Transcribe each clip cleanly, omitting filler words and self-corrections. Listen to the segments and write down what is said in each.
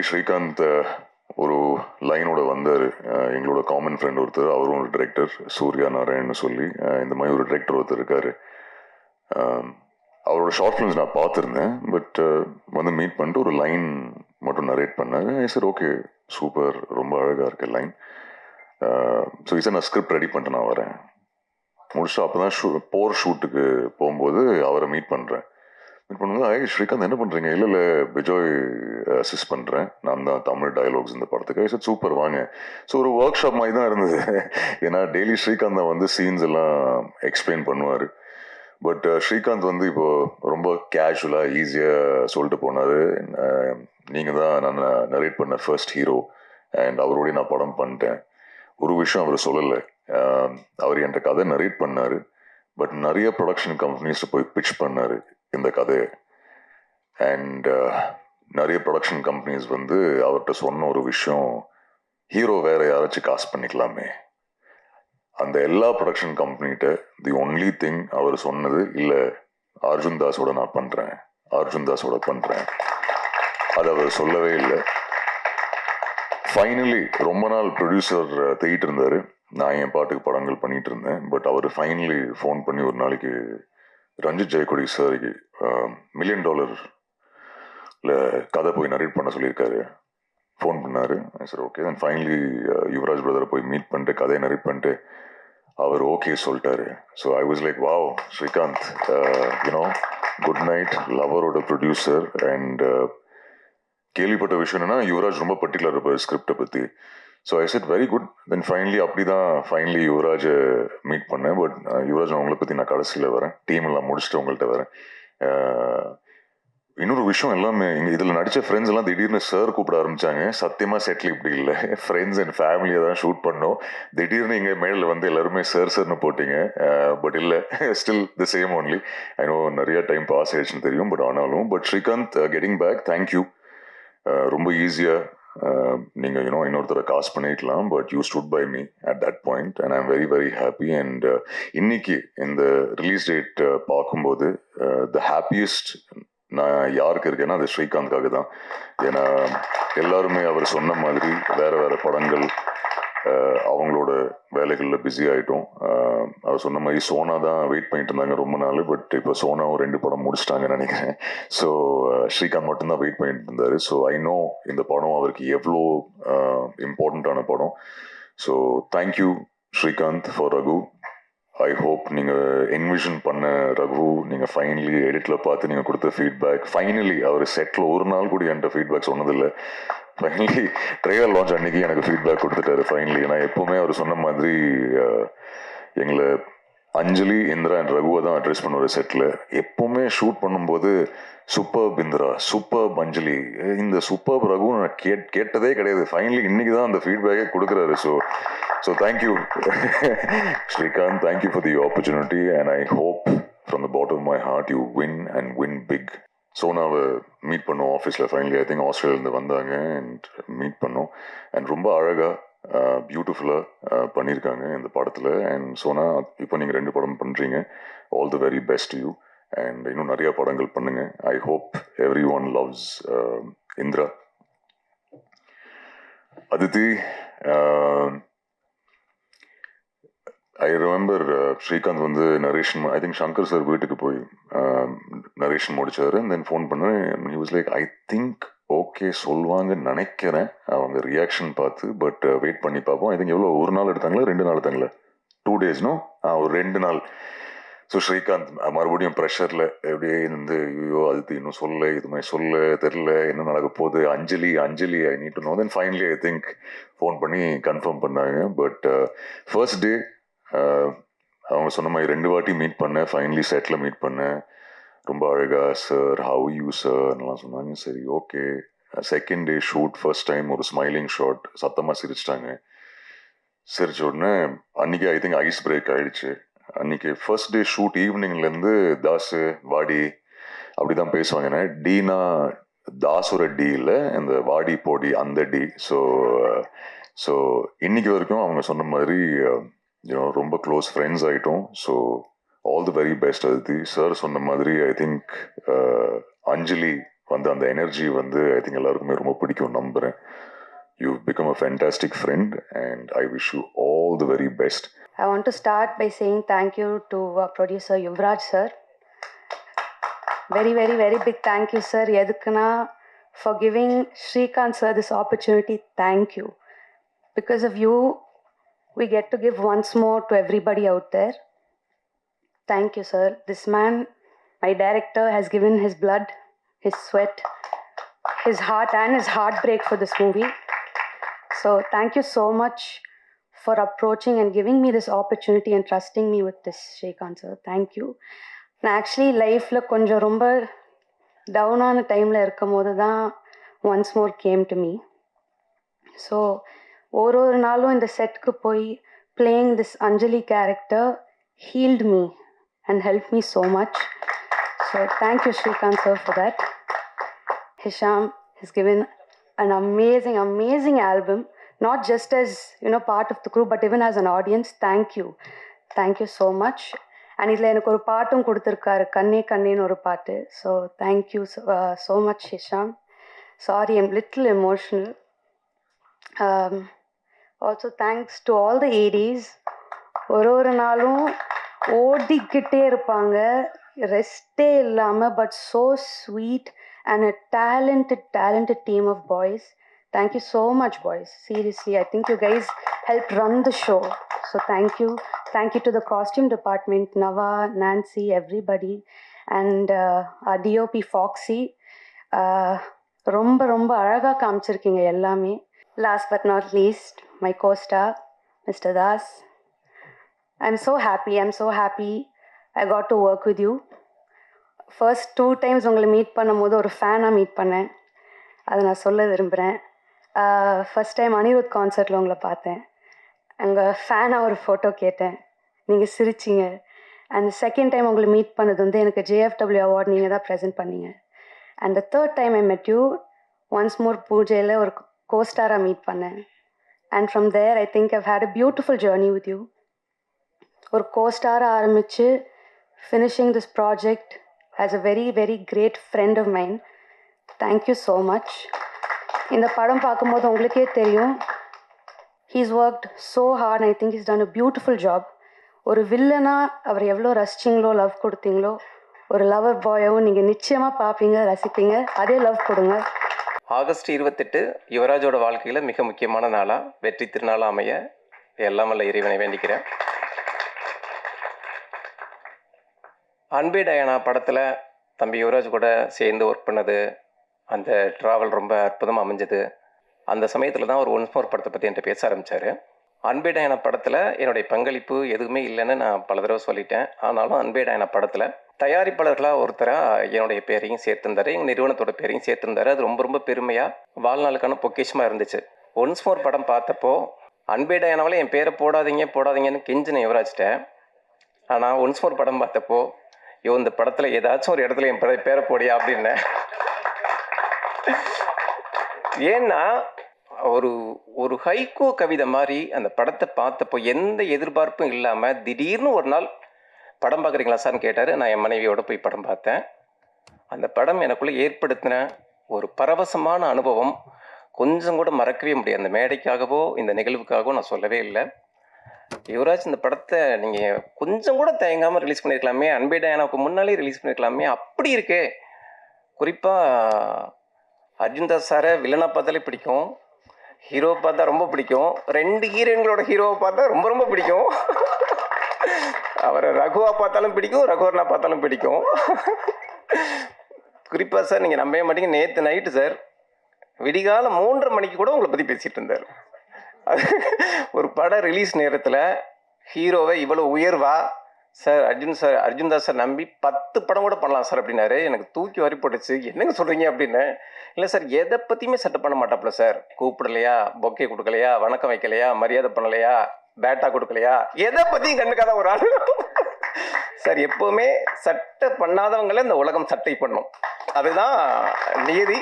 ஸ்ரீகாந்த் ஒரு லைனோட வந்தார். எங்களோட காமன் ஃப்ரெண்ட் ஒருத்தர், அவரும் ஒரு டிரெக்டர், சூர்யா நாராயணன் சொல்லி இந்த மாதிரி ஒரு டிரெக்டர் ஒருத்தர் இருக்கார். அவரோட ஷார்ட் ஃபிலிம்ஸ் நான் பார்த்துருந்தேன். பட் வந்து மீட் பண்ணிட்டு ஒரு லைன் மட்டும் நரேட் பண்ணாங்க. சார் ஓகே சூப்பர், ரொம்ப அழகாக இருக்கு லைன். ஸோ சார் நான் ஸ்கிரிப்ட் ரெடி பண்ணிட்டு நான் வரேன். முடிச்சுட்டு அப்போ தான் போர் ஷூட்டுக்கு போகும்போது அவரை மீட் பண்ணுறேன். மீட் பண்ணும்போது ஸ்ரீகாந்த் என்ன பண்ணுறீங்க? இல்லை பிஜோய் அசிஸ்ட் பண்ணுறேன், நான் தான் தமிழ் டயலாக்ஸ் இந்த படத்துக்கு. சார் சூப்பர் வாங்க. ஸோ ஒரு ஒர்க் ஷாப் மாதிரி தான் இருந்தது. ஏன்னா டெய்லி ஸ்ரீகாந்த் தான் வந்து சீன்ஸ் எல்லாம் எக்ஸ்பிளைன் பண்ணுவார். பட் ஸ்ரீகாந்த் வந்து இப்போ ரொம்ப கேஷுவலாக ஈஸியாக சொல்லிட்டு போனார். நீங்கள் தான் நான் நரேட் பண்ண ஃபர்ஸ்ட் ஹீரோ அண்ட் அவரோடய நான் படம் பண்ணிட்டேன். ஒரு விஷயம் அவர் சொல்லலை, அவர் என்கிட்ட கதை நரேட் பண்ணார். பட் நிறைய ப்ரொடக்ஷன் கம்பெனிஸில் போய் பிட்ச் பண்ணார் இந்த கதையை. அண்ட் நிறைய ப்ரொடக்ஷன் கம்பெனிஸ் வந்து அவர்கிட்ட சொன்ன ஒரு விஷயம், ஹீரோ வேற யாராச்சும் காஸ்ட் பண்ணிக்கலாமே. அந்த எல்லா ப்ரொடக்ஷன் கம்பெனிகிட்ட தி ஒன்லி திங் அவர் சொன்னது, இல்லை அர்ஜுன் தாஸோட நான் பண்ணுறேன், அர்ஜுன் தாஸோட பண்ணுறேன், அது அவர் சொல்லவே இல்லை. ஃபைனலி ரொம்ப நாள் ப்ரொடியூசர் தேடிட்டு இருந்தார். நான் என் பாட்டுக்கு படங்கள் பண்ணிட்டு இருந்தேன். பட் அவர் ஃபைனலி ஃபோன் பண்ணி ஒரு நாளைக்கு ரஞ்சித் ஜெயக்கொடி சாருக்கு $1 மில்லியன் கதை போய் நரேட் பண்ண சொல்லியிருக்காரு. ஃபோன் பண்ணார். Sir okay. Then finally Yuvraj பிரதரை போய் மீட் பண்ணிட்டு கதையை நரேட் பண்ணிட்டு அவர் ஓகே சொல்லிட்டாரு. So I was like wow, Srikanth you know good night லவரோட ப்ரொடியூசர். அண்ட் கேள்விப்பட்ட விஷயம் என்னன்னா, யுவராஜ் ரொம்ப பர்டிகுலர் இருப்பார் ஸ்கிரிப்டை பற்றி. So I said very good. Then finally அப்படி தான் ஃபைனலி யுவராஜை மீட் பண்ணேன். பட் யுவராஜ் அவங்கள பற்றி நான் கடைசியில் வரேன், டீம் எல்லாம் முடிச்சுட்டு உங்கள்கிட்ட வரேன். இன்னொரு விஷயம், எல்லாமே இங்கே இதில் நடித்த ஃப்ரெண்ட்ஸ் எல்லாம் திடீர்னு சார் கூப்பிட ஆரம்பித்தாங்க. சத்தியமாக செட்டில் இப்படி இல்லை, ஃப்ரெண்ட்ஸ் அண்ட் ஃபேமிலியை தான் ஷூட் பண்ணோம். திடீர்னு இங்கே மேலில் வந்து எல்லாருமே சார்னு போட்டிங்க. பட் இல்லை, still the same only. I know நிறைய டைம் பாஸ் ஆயிடுச்சுன்னு தெரியும். பட் ஆனாலும் but Srikanth getting back, thank you. ரொம்ப ஈஸியாக நீங்கள் இன்னொருத்தரை காஸ்ட் பண்ணிக்கலாம். But you stood by me at that point and I am very very happy. அண்ட் இன்னைக்கு இந்த ரிலீஸ் டேட் பார்க்கும்போது த ஹாப்பியஸ்ட் நான் யாருக்கு இருக்கேன்னா அது ஸ்ரீகாந்த்காக தான். ஏன்னா எல்லாருமே அவர் சொன்ன மாதிரி வேறு வேறு படங்கள் அவங்களோட வேலைகளில் பிஸி ஆகிட்டோம். அவர் சொன்ன மாதிரி சோனா தான் வெயிட் பண்ணிட்டு இருந்தாங்க ரொம்ப நாள். பட் இப்போ சோனாவும் 2 படம் முடிச்சிட்டாங்கன்னு நினைக்கிறேன். ஸோ ஸ்ரீகாந்த் மட்டும்தான் வெயிட் பண்ணிட்டு இருந்தார். ஸோ ஐ நோ இந்த படம் அவருக்கு எவ்வளோ இம்பார்ட்டண்ட்டான படம். So thank you Srikanth for Raghu. I hope நீங்கள் என்விஷன் பண்ண ரகு நீங்கள் ஃபைனலி எடிட்டில் பார்த்து நீங்கள் கொடுத்த ஃபீட்பேக், ஃபைனலி அவர் செட்டில் ஒரு நாள் கூட என்கிட்ட ஃபீட்பேக் சொன்னதில்லை. ஃபைனலி ட்ரெய்லர் லான்ச் அன்னைக்கு எனக்கு ஃபீட்பேக் கொடுத்துட்டாரு ஃபைனலி. ஏன்னா எப்போவுமே அவர் சொன்ன மாதிரி எங்களை அஞ்சலி, இந்திரா அண்ட் ரகுவை தான் அட்ரஸ் பண்ணுவார் செட்டில். எப்போவுமே ஷூட் பண்ணும்போது சூப்பர் இந்திரா, சூப்பர் அஞ்சலி, இந்த சூப்பர் ரகு நான் கேட்டதே கிடையாது. ஃபைனலி இன்னைக்கு தான் அந்த ஃபீட்பேக்கே கொடுக்குறாரு. So thank you Srikanth, thank you for the opportunity and I hope from the bottom of my heart you win and win big. சோனாவை மீட் பண்ணோம் ஆஃபீஸில். ஃபைனலி ஐ திங்க் ஆஸ்திரேலியாவிலேருந்து வந்தாங்க அண்ட் மீட் பண்ணோம். அண்ட் ரொம்ப அழகாக பியூட்டிஃபுல்லாக பண்ணியிருக்காங்க இந்த படத்தில். அண்ட் சோனா, இப்போ நீங்கள் 2 படம் பண்ணுறீங்க. All the very best you. And இன்னும் நிறையா படங்கள் பண்ணுங்க. I hope everyone loves Indira. Aditi, I remember Srikanth வந்து narration, I think Shankar sir வீட்டுக்கு போய் நரேஷன் முடிச்சாரு. தென் ஃபோன் பண்ணேன். He was like I think okay சொல்லுவாங்கன்னு நினைக்கிறேன் அவங்க ரியாக்ஷன் பார்த்து. பட் வெயிட் பண்ணி பார்ப்போம். ஐ திங்க் எவ்வளோ, 1 நாள் எடுத்தாங்களா 2 நாள் எடுத்தாங்களா? 2 டேஸ்னோ ஒரு 2 நாள். ஸோ ஸ்ரீகாந்த் மறுபடியும் ப்ரெஷரில் எப்படியே இருந்து, ஐயோ அது இன்னும் சொல்ல, இது மாதிரி சொல்ல தெரில, என்ன நடக்க போகுது, Anjali I need to know. Then finally I think phone பண்ணி கன்ஃபார்ம் பண்ணாங்க. பட் ஃபர்ஸ்ட் டே அவங்க சொன்ன மாதிரி 2 வாட்டி மீட் பண்ணேன். ஃபைனலி செட்டில் மீட் பண்ணேன். ரொம்ப அழகா சார், ஹவ் யூ சார்லாம் சொன்னாங்க. சரி okay. Second day shoot, first time ஒரு ஸ்மைலிங் ஷாட், சத்தமாக சிரிச்சிட்டாங்க. சிரிச்ச உடனே அன்றைக்கி ஐ திங்க் ஐஸ் பிரேக் ஆகிடுச்சு. அன்றைக்கி ஃபர்ஸ்ட் டே ஷூட் ஈவினிங்லேருந்து தாஸு வாடி அப்படி தான் பேசுவாங்க. ஏன்னா டீனா தாஸோட டி இல்லை, இந்த வாடி போடி அந்த டி. ஸோ இன்னைக்கு வரைக்கும் அவங்க சொன்ன மாதிரி ரொம்ப க்ளோஸ் ஃப்ரெண்ட்ஸ் ஆகிட்டோம். So all the very best Aditi. Sir சொன்ன மாதிரி ஐ திங்க் அஞ்சலி வந்து அந்த எனர்ஜி வந்து ஐ திங்க் எல்லாருக்குமே ரொம்ப பிடிக்கும் நம்புகிறேன். You've become a fantastic friend and I wish you all the very best. I want to start by saying thank you to producer Yuvraj sir. Very, very, very big thank you, sir. Yadukana for giving Srikanth sir this opportunity. Thank you. Because of you, we get to give once more to everybody out there. Thank you, sir. This man, my director, has given his blood, his sweat, his heart and his heartbreak for this movie. So thank you so much for approaching and giving me this opportunity and trusting me with this, Srikanth sir. Thank you. நான் actually லைஃப்பில் கொஞ்சம் ரொம்ப டவுனான டைமில் இருக்கும் போது தான் once more came to me. So ஒரு நாளும் இந்த செட்டுக்கு போய் playing this Anjali character healed me and help me so much. So thank you Srikanth sir for that. Hisham has given an amazing, amazing album, not just as, part of the crew, but even as an audience. Thank you. Thank you so much. And இதில் எனக்கு ஒரு பாட்டும் கொடுத்துருக்காரு, கண்ணே கண்ணேன்னு ஒரு பாட்டு. So thank you so much Hisham. Sorry, I'm little emotional. Also thanks to all the Aedes. ஒரு நாளும் ஓடிக்கிட்டே இருப்பாங்க, ரெஸ்டே இல்லாமல், but so sweet and a talented team of boys. Thank you so much, boys. Seriously, I think you guys helped run the show. So thank you. Thank you to the costume department, Nava, Nancy, everybody. And our DOP Foxy. ரொம்ப ரொம்ப அழகாக காமிச்சிருக்கீங்க எல்லாமே. Last but not least, my co-star, Mr. Das. I'm so happy I got to work with you. First 2 times உங்களை meet பண்ணும்போது ஒரு ஃபேனாக meet பண்ணேன், அதை நான் சொல்ல விரும்புகிறேன். ஃபஸ்ட் டைம் அனிருத் கான்சர்ட்டில் உங்களை பார்த்தேன், அங்கே ஃபேனாக ஒரு ஃபோட்டோ கேட்டேன், நீங்கள் சிரிச்சிங்க. அண்ட் செகண்ட் டைம் உங்களை மீட் பண்ணது வந்து எனக்கு JFW அவார்ட் நீங்கள் தான் ப்ரெசென்ட் பண்ணீங்க. And the third time I met you once more பூஜையில் ஒரு கோஸ்டாராக மீட் பண்ணேன். And from there I think I've had a beautiful journey with you. ஒரு கோஸ்டாராக ஆரம்பித்து finishing this project as a very very great friend of mind. Thank you so much. இந்த படம் பார்க்கும்போது உங்களுக்கே தெரியும், he's worked so hard and I think he's done a beautiful job. ஒரு வில்லனா அவர் எவ்வளோ ரசிச்சிங்களோ, லவ் கொடுத்தீங்களோ, ஒரு லவர் பாயாவும் நீங்கள் நிச்சயமாக பார்ப்பீங்க, ரசிப்பீங்க. அதே லவ் கொடுங்க. ஆகஸ்ட் 28 யுவராஜோட வாழ்க்கையில் மிக முக்கியமான நாளாக, வெற்றி திருநாளாக அமைய எல்லாம் வல்ல இறைவனை வேண்டிக்கிறேன். அன்பே டயானா படத்தில் தம்பி யுவராஜ் கூட சேர்ந்து ஒர்க் பண்ணது, அந்த ட்ராவல் ரொம்ப அற்புதமாக அமைஞ்சது. அந்த சமயத்தில் தான் ஒரு ஒன்ஸ் மோர் படத்தை பற்றி என்கிட்ட பேச ஆரம்பித்தார். அன்பே டயானா படத்தில் என்னுடைய பங்களிப்பு எதுவுமே இல்லைன்னு நான் பல தடவை சொல்லிட்டேன். ஆனாலும் அன்பே டயானா படத்தில் தயாரிப்பாளர்களாக ஒருத்தராக என்னுடைய பேரையும் சேர்த்துருந்தார், எங்கள் நிறுவனத்தோட பேரையும் சேர்த்துருந்தார். அது ரொம்ப ரொம்ப பெருமையாக வாழ்நாளுக்கான பொக்கிஷமாக இருந்துச்சு. ஒன்ஸ் மோர் படம் பார்த்தப்போ அன்பே டயானாவில் என் பேரை போடாதீங்கன்னு கெஞ்சினேன் யுவராஜ்கிட்ட. ஆனால் ஒன்ஸ் மோர் படம் பார்த்தப்போ, இந்த படத்தில் ஏதாச்சும் ஒரு இடத்துல என் பேரை போடியா அப்படின்னேன். ஏன்னா ஒரு ஹைக்கூ கவிதை மாதிரி அந்த படத்தை பார்த்தப்போ எந்த எதிர்பார்ப்பும் இல்லாமல் திடீர்னு ஒரு நாள் படம் பார்க்குறீங்களா சார்னு கேட்டார். நான் என் மனைவியோடு போய் படம் பார்த்தேன். அந்த படம் எனக்குள்ளே ஏற்படுத்தின ஒரு பரவசமான அனுபவம் கொஞ்சம் கூட மறக்கவே முடியாது. அந்த மேடைக்காகவோ இந்த நிகழ்வுக்காகவோ நான் சொல்லவே இல்லை. யுவராஜ், இந்த படத்தை நீங்கள் கொஞ்சம் கூட தயங்காமல் ரிலீஸ் பண்ணியிருக்கலாமே, அன்பே டயானாவுக்கு முன்னாலே ரிலீஸ் பண்ணியிருக்கலாமே, அப்படி இருக்கே. குறிப்பாக அர்ஜுன்தாஸ் சாரை வில்லனாக பார்த்தாலே பிடிக்கும், ஹீரோவை பார்த்தா ரொம்ப பிடிக்கும், 2 ஹீரோயின்களோட ஹீரோவை பார்த்தா ரொம்ப ரொம்ப பிடிக்கும். அவரை ரகுவா பார்த்தாலும் பிடிக்கும், ரகுவரனா பார்த்தாலும் பிடிக்கும். குறிப்பாக சார், நீங்கள் நம்பவே மாட்டீங்க, நேற்று நைட்டு சார் விடிகால 3:30 மணிக்கு கூட உங்களை பற்றி பேசிகிட்டு இருந்தார். ஒரு படம் ரிலீஸ் நேரத்தில் ஹீரோவை இவ்வளோ உயர்வா சார் அர்ஜுன்தாஸ் சார் நம்பி 10 படம் கூட பண்ணலாம் சார் அப்படின்னாரு. எனக்கு தூக்கி வாரி போட்டுச்சு. என்னங்க சொல்கிறீங்க அப்படின்னு. இல்லை சார், எதை பற்றியுமே செட்டப் பண்ண மாட்டாப்புல சார். கூப்பிடலையா, பொக்கே கொடுக்கலையா, வணக்கம் வைக்கலையா, மரியாதை பண்ணலையா, பேட்டா கொடுக்கலையா, எதை பற்றியும் கண்டுக்காத ஒரு ஆள் சார். எப்போவுமே சட்டை பண்ணாதவங்கள இந்த உலகம் சட்டை பண்ணும், அதுதான் நீதி.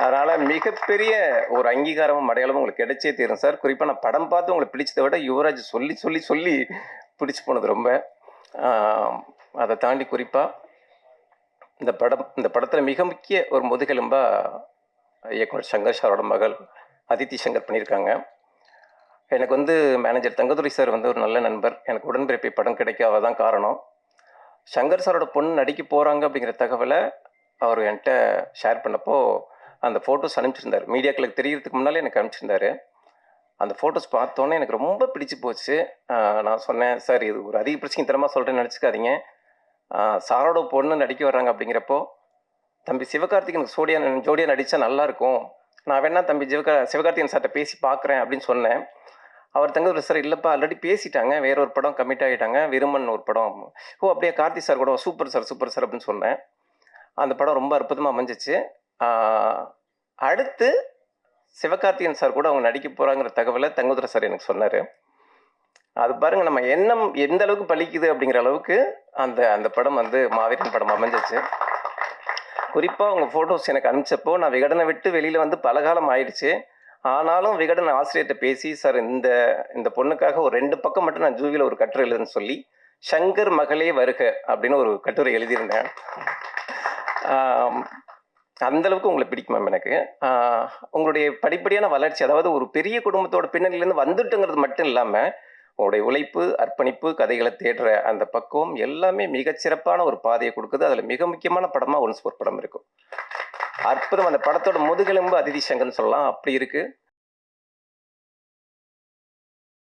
அதனால் மிகப்பெரிய ஒரு அங்கீகாரமும் அடையாளமும் உங்களுக்கு கிடைச்சே தீரும் சார். குறிப்பாக நான் படம் பார்த்து உங்களுக்கு பிடிச்சதை விட யுவராஜ் சொல்லி சொல்லி சொல்லி பிடிச்சி போனது ரொம்ப. அதை தாண்டி குறிப்பாக இந்த படத்தில் மிக முக்கிய ஒரு முதுகெலும்பா இயக்குனர் சங்கர் சாரோட மகள் அதித்தி சங்கர் பண்ணியிருக்காங்க. எனக்கு வந்து மேனேஜர் தங்கதுரை சார் வந்து ஒரு நல்ல நண்பர். எனக்கு உடன்பிறப்பை படம் கிடைக்காத தான் காரணம். சங்கர் சாரோட பொண்ணு நடிக்க போகிறாங்க அப்படிங்கிற தகவலை அவர் என்கிட்ட ஷேர் பண்ணப்போ அந்த ஃபோட்டோஸ் அனுப்பிச்சிருந்தார். மீடியாக்களுக்கு தெரியறதுக்கு முன்னாலே எனக்கு அனுப்பிச்சிருந்தாரு. அந்த ஃபோட்டோஸ் பார்த்தோன்னே எனக்கு ரொம்ப பிடிச்சி போச்சு. நான் சொன்னேன், சார் இது ஒரு அதிக பிரச்சனைத்தனமாக சொல்கிறேன்னு நினச்சிக்காதீங்க. சாரோட பொண்ணு நடிக்க வர்றாங்க அப்படிங்கிறப்போ தம்பி சிவகார்த்திகனுக்கு ஜோடியாக நடித்தா நல்லாயிருக்கும். நான் வேணா தம்பி சிவகார்த்திகன் சார்கிட்ட பேசி பார்க்குறேன் அப்படின்னு சொன்னேன். அவர் தங்கதுரை சார் இல்லைப்பா ஆல்ரெடி பேசிட்டாங்க, வேற ஒரு படம் கமிட் ஆகிட்டாங்க, விருமன் ஒரு படம். ஓ அப்படியே கார்த்தி சார் கூட சூப்பர் சார் அப்படின்னு சொன்னேன். அந்த படம் ரொம்ப அற்புதமாக அமைஞ்சிச்சு. அடுத்து சிவகார்த்திகன் சார் கூட அவங்க நடிக்க போகிறாங்கிற தகவலை தங்கதுரை சார் எனக்கு சொன்னார். அது பாருங்கள், நம்ம எண்ணம் எந்த அளவுக்கு பலிக்குது அப்படிங்கிற அளவுக்கு அந்த படம் வந்து மாவீரன் படம் அமைஞ்சிச்சு. குறிப்பாக உங்கள் ஃபோட்டோஸ் எனக்கு அனுப்பிச்சப்போ நான் விகடனை விட்டு வெளியில் வந்து பல காலம் ஆயிடுச்சு. ஆனாலும் விகடன் ஆசிரியர்கிட்ட பேசி, சார் இந்த பொண்ணுக்காக ஒரு 2 பக்கம் மட்டும் நான் ஜூவியில் ஒரு கட்டுரை எழுதுன்னு சொல்லி சங்கர் மகளே வருக அப்படின்னு ஒரு கட்டுரை எழுதியிருந்தேன். அந்தளவுக்கு உங்களை பிடிக்கும் மேம் எனக்கு. உங்களுடைய படிப்படியான வளர்ச்சி, அதாவது ஒரு பெரிய குடும்பத்தோட பின்னணியிலேருந்து வந்துட்டுங்கிறது மட்டும் இல்லாமல் உங்களுடைய உழைப்பு, அர்ப்பணிப்பு, கதைகளை தேடுற அந்த பக்குவம் எல்லாமே மிகச்சிறப்பான ஒரு பாதையை கொடுக்குது. அதில் மிக முக்கியமான படமாக ஒன்ஸ் ஒரு படம் இருக்கும். அற்புதம். அந்த படத்தோட முதுகெலும்பு அதிதி சங்கர்னு சொல்லலாம். அப்படி இருக்குது.